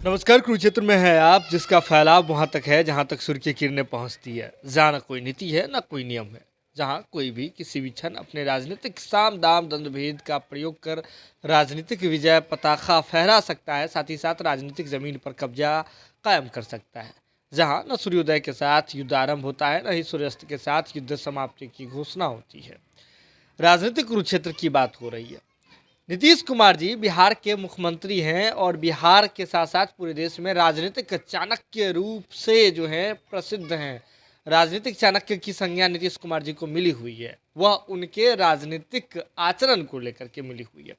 नमस्कार। कुरुक्षेत्र में है आप, जिसका फैलाव वहाँ तक है जहाँ तक सूर्य की किरणें पहुँचती है। जहाँ न कोई नीति है न कोई नियम है, जहाँ कोई भी किसी भी क्षण अपने राजनीतिक साम दाम दंड भेद का प्रयोग कर राजनीतिक विजय पताका फहरा सकता है, साथ ही साथ राजनीतिक जमीन पर कब्जा कायम कर सकता है। जहाँ न सूर्योदय के साथ युद्ध आरंभ होता है, न ही सूर्यास्त के साथ युद्ध समाप्ति की घोषणा होती है। राजनीतिक कुरुक्षेत्र की बात हो रही है। नीतीश कुमार जी बिहार के मुख्यमंत्री हैं और बिहार के साथ साथ पूरे देश में राजनीतिक चाणक्य रूप से जो है प्रसिद्ध हैं। राजनीतिक चाणक्य की संज्ञा नीतीश कुमार जी को मिली हुई है, वह उनके राजनीतिक आचरण को लेकर के मिली हुई है।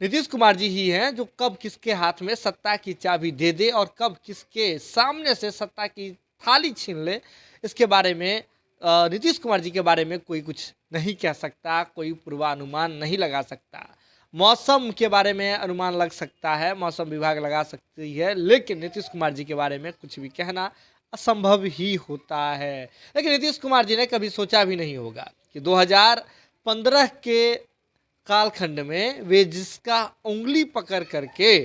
नीतीश कुमार जी ही हैं जो कब किसके हाथ में सत्ता की चाबी दे दे और कब किसके सामने से सत्ता की थाली छीन ले, इसके बारे में नीतीश कुमार जी के बारे में कोई कुछ नहीं कह सकता, कोई पूर्वानुमान नहीं लगा सकता। मौसम के बारे में अनुमान लग सकता है, मौसम विभाग लगा सकती है, लेकिन नीतीश कुमार जी के बारे में कुछ भी कहना असंभव ही होता है। लेकिन नीतीश कुमार जी ने कभी सोचा भी नहीं होगा कि 2015 के कालखंड में वे जिसका उंगली पकड़ करके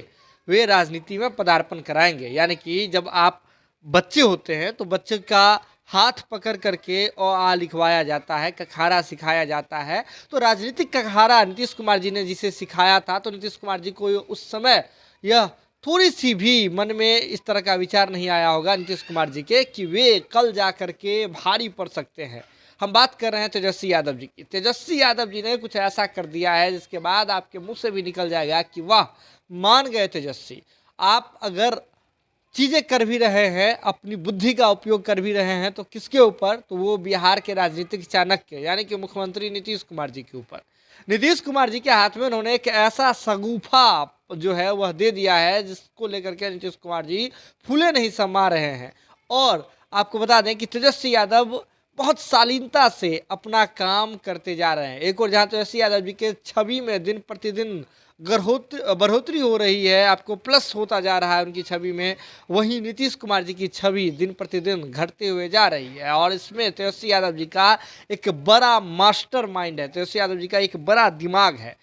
वे राजनीति में पदार्पण कराएंगे। यानी कि जब आप बच्चे होते हैं तो बच्चे का हाथ पकड़ करके अ आ लिखवाया जाता है, कखारा सिखाया जाता है। तो राजनीतिक कखारा नीतीश कुमार जी ने जिसे सिखाया था, तो नीतीश कुमार जी को उस समय यह थोड़ी सी भी मन में इस तरह का विचार नहीं आया होगा नीतीश कुमार जी के कि वे कल जा करके भारी पड़ सकते हैं। हम बात कर रहे हैं तेजस्वी यादव जी की। तेजस्वी यादव जी ने कुछ ऐसा कर दिया है जिसके बाद आपके मुंह से भी निकल जाएगा कि वाह, मान गए तेजस्वी। आप अगर चीज़ें कर भी रहे हैं, अपनी बुद्धि का उपयोग कर भी रहे हैं, तो किसके ऊपर? तो वो बिहार के राजनीतिक चाणक्य यानी कि मुख्यमंत्री नीतीश कुमार जी के ऊपर। नीतीश कुमार जी के हाथ में उन्होंने एक ऐसा शगुफा जो है वह दे दिया है जिसको लेकर के नीतीश कुमार जी फूले नहीं समा रहे हैं। और आपको बता दें कि तेजस्वी यादव बहुत शालीनता से अपना काम करते जा रहे हैं। एक और जहाँ तेजस्वी यादव जी के छवि में दिन प्रतिदिन बढ़ोतरी हो रही है, आपको प्लस होता जा रहा है उनकी छवि में, वहीं नीतीश कुमार जी की छवि दिन प्रतिदिन घटते हुए जा रही है। और इसमें तेजस्वी यादव जी का एक बड़ा मास्टरमाइंड है, तेजस्वी यादव जी का एक बड़ा दिमाग है।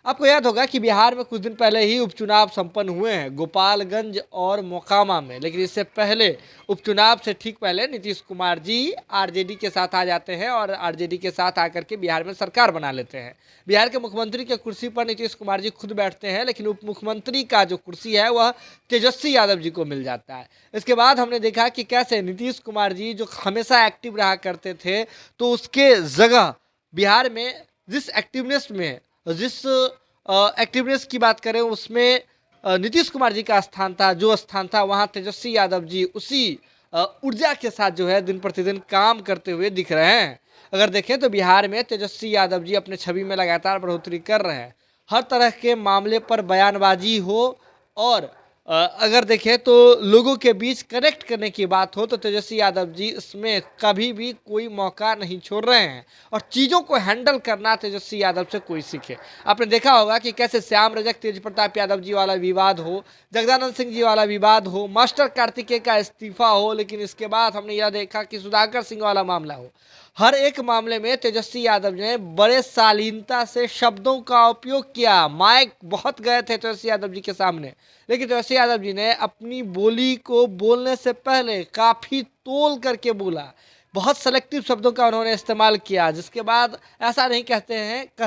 आपको याद होगा कि बिहार में कुछ दिन पहले ही उपचुनाव संपन्न हुए हैं, गोपालगंज और मोकामा में। लेकिन इससे पहले, उपचुनाव से ठीक पहले, नीतीश कुमार जी आरजेडी के साथ आ जाते हैं और आरजेडी के साथ आकर के बिहार में सरकार बना लेते हैं। बिहार के मुख्यमंत्री की कुर्सी पर नीतीश कुमार जी खुद बैठते हैं, लेकिन उप मुख्यमंत्री का जो कुर्सी है वह तेजस्वी यादव जी को मिल जाता है। इसके बाद हमने देखा कि कैसे नीतीश कुमार जी जो हमेशा एक्टिव रहा करते थे, तो उसके जगह बिहार में जिस एक्टिवनेस की बात करें उसमें नीतीश कुमार जी का स्थान था, जो स्थान था वहाँ तेजस्वी यादव जी उसी ऊर्जा के साथ जो है दिन प्रतिदिन काम करते हुए दिख रहे हैं। अगर देखें तो बिहार में तेजस्वी यादव जी अपने छवि में लगातार बढ़ोतरी कर रहे हैं। हर तरह के मामले पर बयानबाजी हो और अगर देखें तो लोगों के बीच कनेक्ट करने की बात हो, तो तेजस्वी यादव जी इसमें कभी भी कोई मौका नहीं छोड़ रहे हैं। और चीज़ों को हैंडल करना तेजस्वी यादव से कोई सीखे। आपने देखा होगा कि कैसे श्याम रजक तेज प्रताप यादव जी वाला विवाद हो, जगदानंद सिंह जी वाला विवाद हो, मास्टर कार्तिकेय का इस्तीफा हो, लेकिन इसके बाद हमने यह देखा कि सुधाकर सिंह वाला मामला हो। हर एक मामले में तेजस्वी यादव ने बड़े शालीनता से शब्दों का उपयोग किया। माइक बहुत गए थे तेजस्वी यादव जी के सामने, लेकिन तेजस्वी यादव जी ने अपनी बोली को बोलने से पहले काफ़ी तोल करके बोला। बहुत सेलेक्टिव शब्दों का उन्होंने इस्तेमाल किया, जिसके बाद ऐसा नहीं कह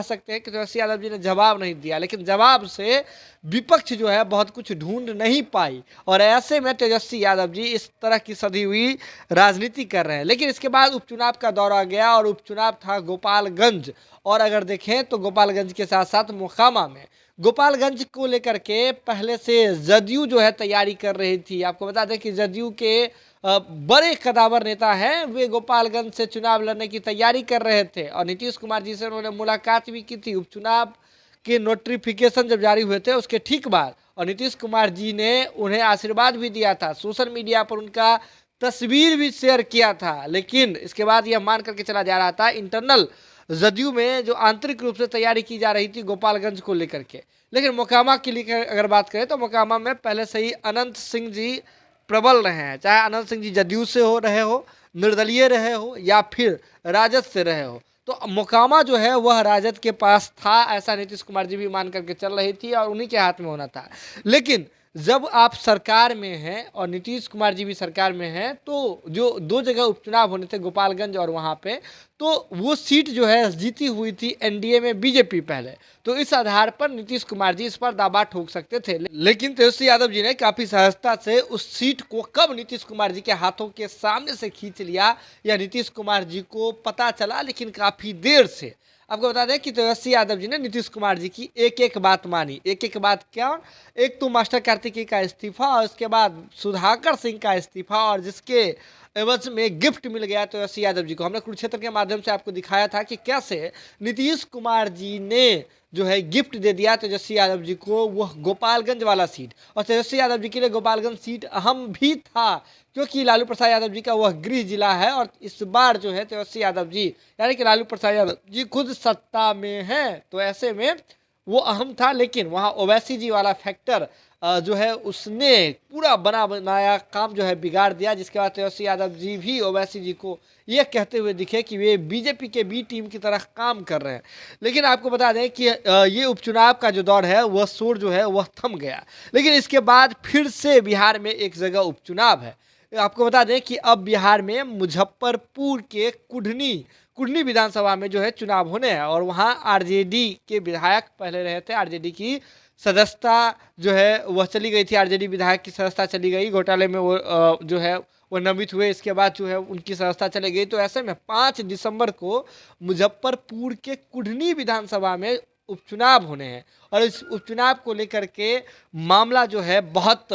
सकते हैं कि तेजस्वी यादव जी ने जवाब नहीं दिया, लेकिन जवाब से विपक्ष जो है बहुत कुछ ढूंढ नहीं पाई। और ऐसे में तेजस्वी यादव जी इस तरह की सधी हुई राजनीति कर रहे हैं। लेकिन इसके बाद उपचुनाव का दौर आ गया और उपचुनाव था गोपालगंज। और अगर देखें तो गोपालगंज के साथ साथ मोकामा में, गोपालगंज को लेकर के पहले से जदयू जो है तैयारी कर रही थी। आपको बता दें कि जदयू के बड़े कदावर नेता हैं, वे गोपालगंज से चुनाव लड़ने की तैयारी कर रहे थे और नीतीश कुमार जी से उन्होंने मुलाकात भी की थी उपचुनाव के नोटिफिकेशन जब जारी हुए थे उसके ठीक बाद। और नीतीश कुमार जी ने उन्हें आशीर्वाद भी दिया था, सोशल मीडिया पर उनका तस्वीर भी शेयर किया था। लेकिन इसके बाद यह मान करके चला जा रहा था इंटरनल जदयू में जो आंतरिक रूप से तैयारी की जा रही थी गोपालगंज को लेकर के। लेकिन मोकामा के लिए अगर बात करें तो मोकामा में पहले से ही अनंत सिंह जी प्रबल रहे हैं। चाहे अनंत सिंह जी जदयू से रहे हो, निर्दलीय रहे हो या फिर राजद से रहे हो, तो मोकामा जो है वह राजद के पास था, ऐसा नीतीश कुमार जी भी मान करके चल रही थी और उन्हीं के हाथ में होना था। लेकिन जब आप सरकार में हैं और नीतीश कुमार जी भी सरकार में हैं, तो जो दो जगह उपचुनाव होने थे, गोपालगंज और वहाँ पे, तो वो सीट जो है जीती हुई थी एनडीए में बीजेपी पहले। तो इस आधार पर नीतीश कुमार जी इस पर दावा ठोक सकते थे, लेकिन तेजस्वी यादव जी ने काफी सहजता से उस सीट को कब नीतीश कुमार जी के हाथों के सामने से खींच लिया, या नीतीश कुमार जी को पता चला, लेकिन काफी देर से। आपको बता दें कि तेजस्वी यादव जी ने नीतीश कुमार जी की एक एक बात मानी। एक एक बात क्या? एक तो मास्टर कार्तिकेय का इस्तीफा, और उसके बाद सुधाकर सिंह का इस्तीफा, और जिसके एवज में गिफ्ट मिल गया तेजस्वी यादव जी को। हमने कुरुक्षेत्र के माध्यम से आपको दिखाया था कि कैसे नीतीश कुमार जी ने जो है गिफ्ट दे दिया तेजस्वी यादव जी को वह गोपालगंज वाला सीट। और तेजस्वी यादव जी के लिए गोपालगंज सीट अहम भी था, क्योंकि लालू प्रसाद यादव जी का वह गृह जिला है, और इस बार जो है तेजस्वी यादव जी यानी कि लालू प्रसाद यादव जी खुद सत्ता में हैं, तो ऐसे में वो अहम था। लेकिन वहाँ ओवैसी जी वाला फैक्टर जो है उसने पूरा बना बनाया काम जो है बिगाड़ दिया, जिसके बाद तेजस्वी यादव जी भी ओवैसी जी को ये कहते हुए दिखे कि वे बीजेपी के बी टीम की तरह काम कर रहे हैं। लेकिन आपको बता दें कि ये उपचुनाव का जो दौर है वह शोर जो है वह थम गया, लेकिन इसके बाद फिर से बिहार में एक जगह उपचुनाव है। आपको बता दें कि अब बिहार में मुजफ्फरपुर के कुढ़नी विधानसभा में जो है चुनाव होने हैं, और वहाँ आरजेडी के विधायक पहले रहे थे। आरजेडी की सदस्यता जो है वह चली गई थी, आरजेडी विधायक की सदस्यता चली गई, घोटाले में वो जो है वो नमित हुए, इसके बाद जो है उनकी सदस्यता चली गई। तो ऐसे में 5 दिसंबर को मुजफ्फरपुर के कुढ़नी विधानसभा में उपचुनाव होने हैं, और इस उपचुनाव को लेकर के मामला जो है बहुत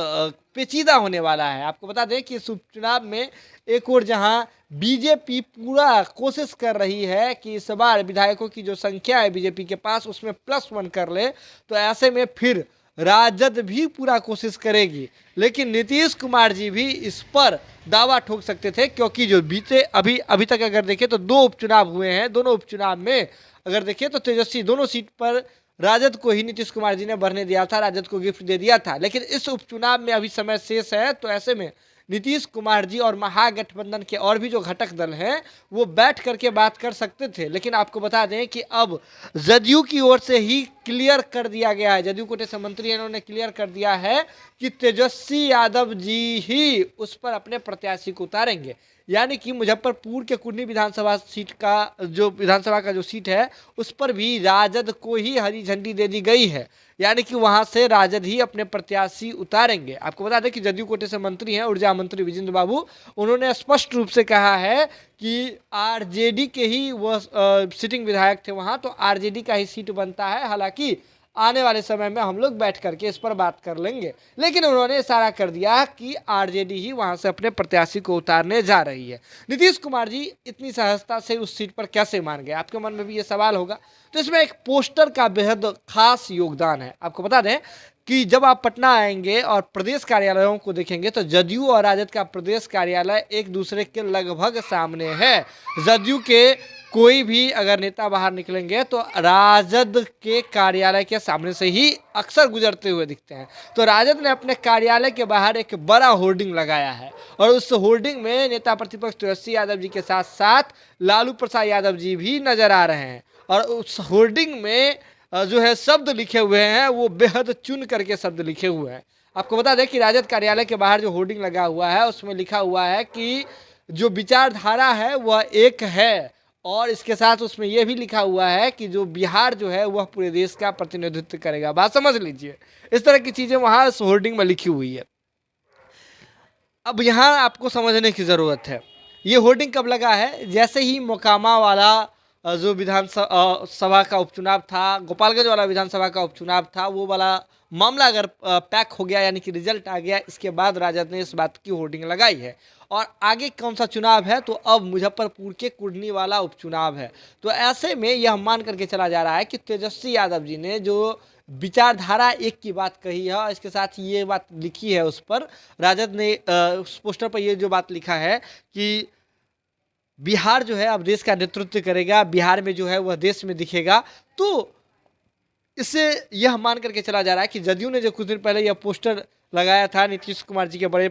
पेचीदा होने वाला है। आपको बता दें कि इस उपचुनाव में एक और जहां बीजेपी पूरा कोशिश कर रही है कि इस बार विधायकों की जो संख्या है बीजेपी के पास उसमें +1 कर ले, तो ऐसे में फिर राजद भी पूरा कोशिश करेगी। लेकिन नीतीश कुमार जी भी इस पर दावा ठोक सकते थे, क्योंकि जो बीते अभी तक अगर देखें तो 2 उपचुनाव हुए हैं। दोनों उपचुनाव में अगर देखें तो तेजस्वी दोनों सीट पर राजद को ही नीतीश कुमार जी ने बढ़ने दिया था, राजद को गिफ्ट दे दिया था। लेकिन इस उपचुनाव में अभी समय शेष है, तो ऐसे में नीतीश कुमार जी और महागठबंधन के और भी जो घटक दल हैं वो बैठ करके बात कर सकते थे। लेकिन आपको बता दें कि अब जदयू की ओर से ही क्लियर कर दिया गया है, जदयू कोटे से मंत्री इन्होंने क्लियर कर दिया है कि तेजस्वी यादव जी ही उस पर अपने प्रत्याशी को उतारेंगे। यानी कि मुजफ्फरपुर के कुढ़नी विधानसभा का जो सीट है उस पर भी राजद को ही हरी झंडी दे दी गई है, यानी कि वहां से राजद ही अपने प्रत्याशी उतारेंगे। आपको बता दें कि जदयू कोटे से मंत्री हैं ऊर्जा मंत्री विजेंद्र बाबू, उन्होंने स्पष्ट रूप से कहा है कि आरजेडी के ही वह सिटिंग विधायक थे वहां, तो आरजेडी का ही सीट बनता है। हालांकि आने वाले समय में हम लोग बैठ करके इस पर बात कर लेंगे, लेकिन उन्होंने इशारा कर दिया कि आरजेडी ही वहां से अपने प्रत्याशी को उतारने जा रही है। नीतीश कुमार जी इतनी सहजता से उस सीट पर कैसे मान गए, आपके मन में भी ये सवाल होगा। तो इसमें एक पोस्टर का बेहद खास योगदान है। आपको बता दें कि जब आप पटना आएंगे और प्रदेश कार्यालयों को देखेंगे तो जदयू और राजद का प्रदेश कार्यालय एक दूसरे के लगभग सामने है। जदयू के कोई भी अगर नेता बाहर निकलेंगे तो राजद के कार्यालय के सामने से ही अक्सर गुजरते हुए दिखते हैं। तो राजद ने अपने कार्यालय के बाहर एक बड़ा होर्डिंग लगाया है, और उस होर्डिंग में नेता प्रतिपक्ष तेजस्वी यादव जी के साथ साथ लालू प्रसाद यादव जी भी नजर आ रहे हैं। और उस होर्डिंग में जो है शब्द लिखे हुए हैं वो बेहद चुन करके शब्द लिखे हुए हैं। आपको बता दें कि राजद कार्यालय के बाहर जो होर्डिंग लगा हुआ है उसमें लिखा हुआ है कि जो विचारधारा है वह एक है, और इसके साथ उसमें यह भी लिखा हुआ है कि जो बिहार जो है वह पूरे देश का प्रतिनिधित्व करेगा। बात समझ लीजिए, इस तरह की चीजें वहां इस होर्डिंग में लिखी हुई है। अब यहाँ आपको समझने की जरूरत है, ये होर्डिंग कब लगा है? जैसे ही मोकामा वाला जो विधानसभा का उपचुनाव था, गोपालगंज वाला विधानसभा का उपचुनाव था, वो वाला मामला अगर पैक हो गया यानी कि रिजल्ट आ गया, इसके बाद राजद ने इस बात की होर्डिंग लगाई है। और आगे कौन सा चुनाव है? तो अब मुजफ्फरपुर के कुढ़नी वाला उपचुनाव है। तो ऐसे में यह मान करके चला जा रहा है कि तेजस्वी यादव जी ने जो विचारधारा एक की बात कही है और इसके साथ ये बात लिखी है, उस पर राजद ने उस पोस्टर पर ये जो बात लिखा है कि बिहार जो है अब देश का नेतृत्व करेगा, बिहार में जो है वह देश में दिखेगा। तो इससे यह मान करके चला जा रहा है कि जदयू ने जो कुछ दिन पहले यह पोस्टर लगाया था नीतीश कुमार जी के बड़े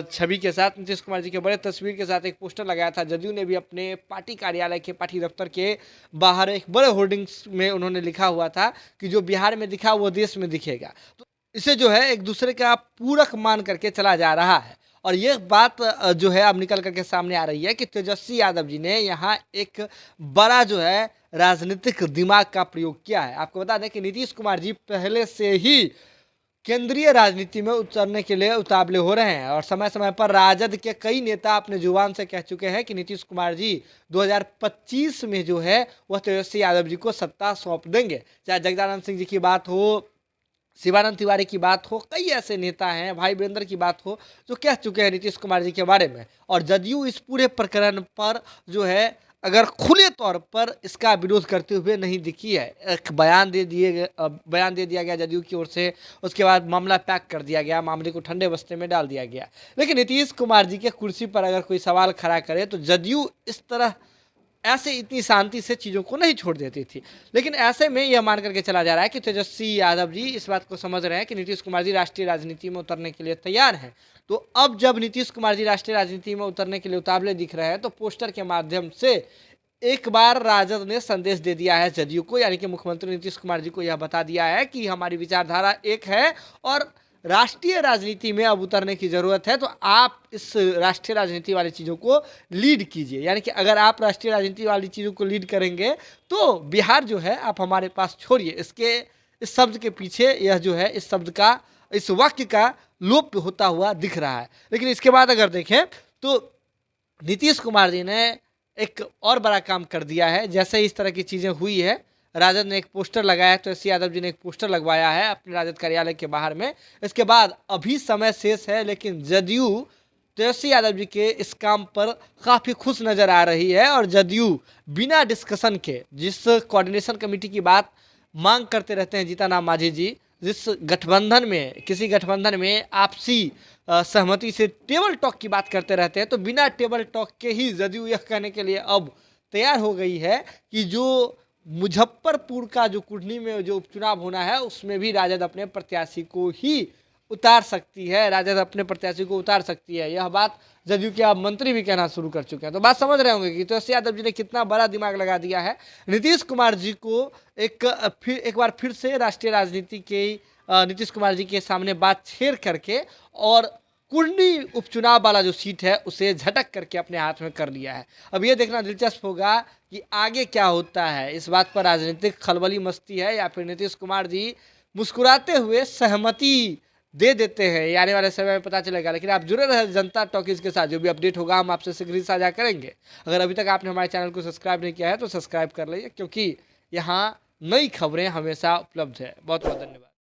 छवि के साथ, नीतीश कुमार जी के बड़े तस्वीर के साथ एक पोस्टर लगाया था, जदयू ने भी अपने पार्टी कार्यालय के पार्टी दफ्तर के बाहर एक बड़े होर्डिंग्स में उन्होंने लिखा हुआ था कि जो बिहार में दिखा वो देश में दिखेगा। तो इसे जो है एक दूसरे का पूरक मान करके चला जा रहा है। और ये बात जो है अब निकल करके सामने आ रही है कि तेजस्वी यादव जी ने यहाँ एक बड़ा जो है राजनीतिक दिमाग का प्रयोग किया है। आपको बता दें कि नीतीश कुमार जी पहले से ही केंद्रीय राजनीति में उतरने के लिए उतावले हो रहे हैं और समय समय पर राजद के कई नेता अपने जुबान से कह चुके हैं कि नीतीश कुमार जी 2025 में जो है वह तेजस्वी यादव जी को सत्ता सौंप देंगे। चाहे जगदानंद सिंह जी की बात हो, शिवानंद तिवारी की बात हो, कई ऐसे नेता हैं, भाई वीरेंद्र की बात हो, जो कह चुके हैं नीतीश कुमार जी के बारे में। और जदयू इस पूरे प्रकरण पर जो है अगर खुले तौर पर इसका विरोध करते हुए नहीं दिखी है। एक बयान दे दिया गया जदयू की ओर से, उसके बाद मामला पैक कर दिया गया, मामले को ठंडे बस्ते में डाल दिया गया। लेकिन नीतीश कुमार जी के कुर्सी पर अगर कोई सवाल खड़ा करे तो जदयू इस तरह ऐसे इतनी शांति से चीज़ों को नहीं छोड़ देती थी। लेकिन ऐसे में यह मान करके चला जा रहा है कि तेजस्वी यादव जी इस बात को समझ रहे हैं कि नीतीश कुमार जी राष्ट्रीय राजनीति में उतरने के लिए तैयार हैं। तो अब जब नीतीश कुमार जी राष्ट्रीय राजनीति में उतरने के लिए उतावले दिख रहे हैं तो पोस्टर के माध्यम से एक बार राजद ने संदेश दे दिया है जदयू को, यानी कि मुख्यमंत्री नीतीश कुमार जी को यह बता दिया है कि हमारी विचारधारा एक है और राष्ट्रीय राजनीति में अब उतरने की ज़रूरत है। तो आप इस राष्ट्रीय राजनीति वाली चीज़ों को लीड कीजिए, यानी कि अगर आप राष्ट्रीय राजनीति वाली चीज़ों को लीड करेंगे तो बिहार जो है आप हमारे पास छोड़िए। इस शब्द के पीछे यह जो है इस वाक्य का लोप होता हुआ दिख रहा है। लेकिन इसके बाद अगर देखें तो नीतीश कुमार जी ने एक और बड़ा काम कर दिया है। जैसे इस तरह की चीज़ें हुई है, राजद ने एक पोस्टर लगाया है, तो तेजस्वी यादव जी ने एक पोस्टर लगवाया है अपने राजद कार्यालय के बाहर में। इसके बाद अभी समय शेष है, लेकिन जदयू तेजस्वी यादव जी के इस काम पर काफ़ी खुश नज़र आ रही है और जदयू बिना डिस्कशन के, जिस कोऑर्डिनेशन कमेटी की बात मांग करते रहते हैं जीतन मांझी जी, जिस गठबंधन में किसी गठबंधन में आपसी सहमति से टेबल टॉक की बात करते रहते हैं, तो बिना टेबल टॉक के ही जदयू यह कहने के लिए अब तैयार हो गई है कि जो मुजफ्फरपुर का जो कुर्नी में जो उपचुनाव होना है उसमें भी राजद अपने प्रत्याशी को ही उतार सकती है, राजद अपने प्रत्याशी को उतार सकती है। यह बात जदयू के अब मंत्री भी कहना शुरू कर चुके हैं। तो बात समझ रहे होंगे कि तेजस्वी यादव जी ने कितना बड़ा दिमाग लगा दिया है। नीतीश कुमार जी को एक बार फिर से राष्ट्रीय राजनीति के नीतीश कुमार जी के सामने बात छेड़ करके और कुर्नी उपचुनाव वाला जो सीट है उसे झटक करके अपने हाथ में कर लिया है। अब ये देखना दिलचस्प होगा कि आगे क्या होता है। इस बात पर राजनीतिक खलबली मस्ती है या फिर नीतीश कुमार जी मुस्कुराते हुए सहमति दे देते हैं, ये आने वाले समय में पता चलेगा। लेकिन आप जुड़े रहे जनता टॉकीज के साथ, जो भी अपडेट होगा हम आपसे शीघ्र ही साझा करेंगे। अगर अभी तक आपने हमारे चैनल को सब्सक्राइब नहीं किया है तो सब्सक्राइब कर लीजिए, क्योंकि यहाँ नई खबरें हमेशा उपलब्ध है। बहुत बहुत धन्यवाद।